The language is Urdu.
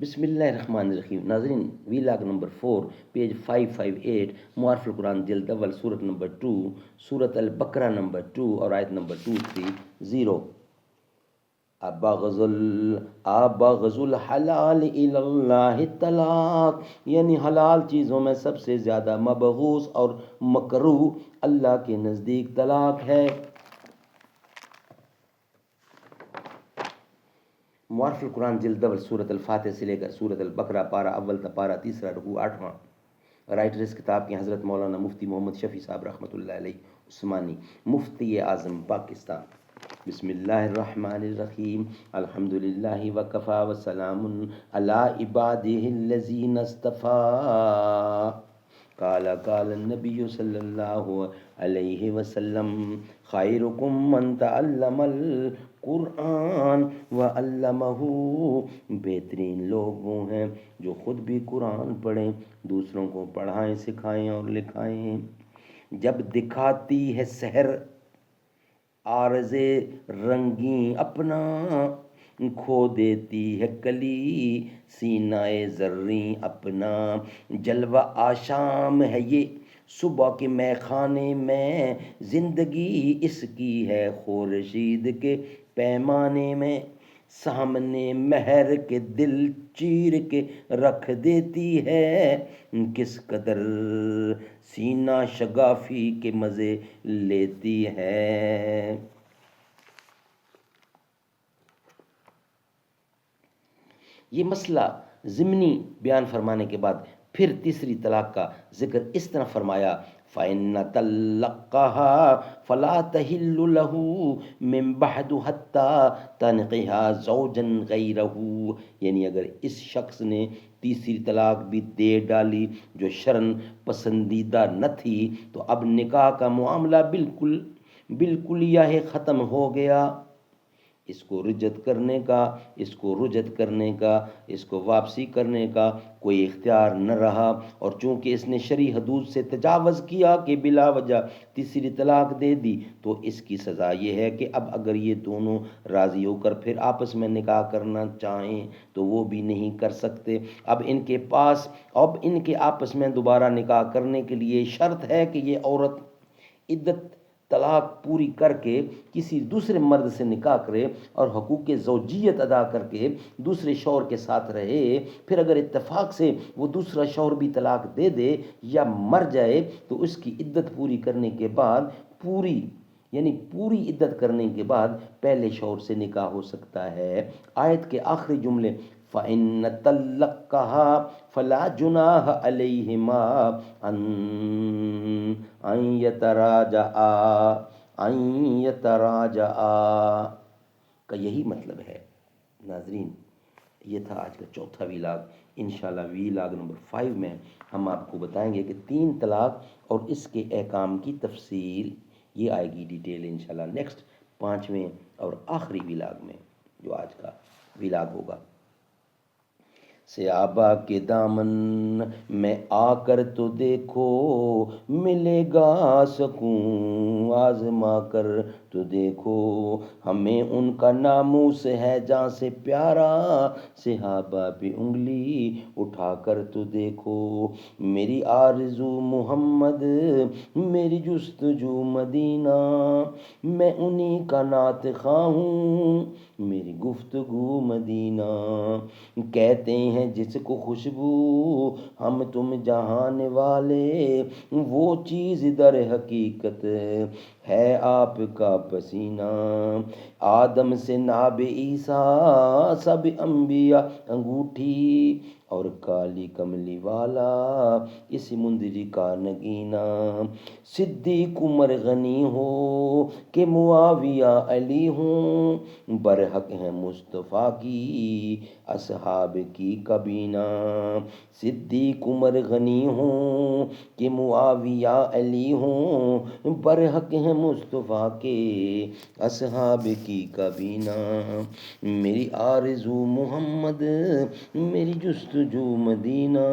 بسم اللہ الرحمن الرحیم. ناظرین، ویلاگ نمبر 4 پیج 558 معارف القرآن جلد اول سورت نمبر 2 سورت البقرہ نمبر 2 اور آیت نمبر 230. ابغض الحلال الی اللہ طلاق، یعنی حلال چیزوں میں سب سے زیادہ مبغوض اور مکروہ اللہ کے نزدیک طلاق ہے. معارف القرآن جلد اول سورت الفاتح سے لے کر سورت البقرہ پارہ اول تا پارہ تیسرا رکوع 8واں. رائٹر اس کتاب کے حضرت مولانا مفتی محمد شفیع صاحب رحمۃ اللہ علیہ عثمانی، مفتی اعظم پاکستان. بسم اللہ الرحمن الرحیم. الحمد للہ وکفی وسلام علی عبادہ الذین اصطفیٰ. قال النبی صلی اللہ علیہ وسلم خیرکم من تعلم القرآن وعلمہ. بہترین لوگ وہ ہیں جو خود بھی قرآن پڑھیں، دوسروں کو پڑھائیں، سکھائیں اور لکھائیں. جب دکھاتی ہے سحر عارض رنگیں اپنا، کھو دیتی ہے کلی سینہ زریں اپنا. جلوہ آشام ہے یہ صبح کے مے خانے میں، زندگی اس کی ہے خورشید کے پیمانے میں. سامنے مہر کے دل چیر کے رکھ دیتی ہے، کس قدر سینہ شگافی کے مزے لیتی ہے. یہ مسئلہ ضمنی بیان فرمانے کے بعد پھر تیسری طلاق کا ذکر اس طرح فرمایا: فَإِنَّ طَلَّقَهَا فَلَا تَحِلُّ لَهُ مِن بَعْدُ حَتَّى تَنْكِحَ زَوْجًا غَيْرَهُ. یعنی اگر اس شخص نے تیسری طلاق بھی دے ڈالی جو شرعاً پسندیدہ نہ تھی، تو اب نکاح کا معاملہ بالکل یہ ختم ہو گیا. اس کو رجعت کرنے کا، اس کو واپسی کرنے کا کوئی اختیار نہ رہا. اور چونکہ اس نے شرعی حدود سے تجاوز کیا کہ بلا وجہ تیسری طلاق دے دی، تو اس کی سزا یہ ہے کہ اب اگر یہ دونوں راضی ہو کر پھر آپس میں نکاح کرنا چاہیں تو وہ بھی نہیں کر سکتے. اب ان کے آپس میں دوبارہ نکاح کرنے کے لیے شرط ہے کہ یہ عورت عدت طلاق پوری کر کے کسی دوسرے مرد سے نکاح کرے اور حقوق زوجیت ادا کر کے دوسرے شوہر کے ساتھ رہے. پھر اگر اتفاق سے وہ دوسرا شوہر بھی طلاق دے دے یا مر جائے تو اس کی عدت پوری کرنے کے بعد پوری عدت کرنے کے بعد پہلے شوہر سے نکاح ہو سکتا ہے. آیت کے آخری جملے فَإِنَّ طَلَّقَهَا فَلَا جُنَاحَ عَلَيْهِمَا أَن يَتَرَاجَعَا کا یہی مطلب ہے. ناظرین، یہ تھا آج کا چوتھا ویلاگ. انشاءاللہ ویلاگ نمبر 5 میں ہم آپ کو بتائیں گے کہ 3 طلاق اور اس کے احکام کی تفصیل یہ آئے گی ڈیٹیل انشاءاللہ نیکسٹ 5ویں اور آخری ویلاگ میں، جو آج کا ویلاگ ہوگا. سیابہ کے دامن میں آ کر تو دیکھو، ملے گا سکون آزما کر تو دیکھو. ہمیں ان کا ناموس ہے جہاں سے پیارا، صحابہ پہ انگلی اٹھا کر تو دیکھو. میری آرزو محمد، میری جستجو مدینہ، میں انہی کا نعت خواں ہوں، میری گفتگو مدینہ. کہتے ہیں جس کو خوشبو ہم تم جہان والے، وہ چیز در حقیقت ہے آپ کا پسینہ. آدم سے ناب عیسیٰ سب انبیاء انگوٹھی، اور کالی کملی والا اس مندری کا نگینہ. صدیق عمر غنی ہو کہ معاویہ علی ہوں، برحق ہے مصطفیٰ کی اصحاب کی کابینہ. صدیق عمر غنی ہوں کہ معاویہ علی ہوں، برحق ہے مصطفیٰ کے اصحاب کی کابینہ. میری آرزو محمد، میری جستجو مدینہ.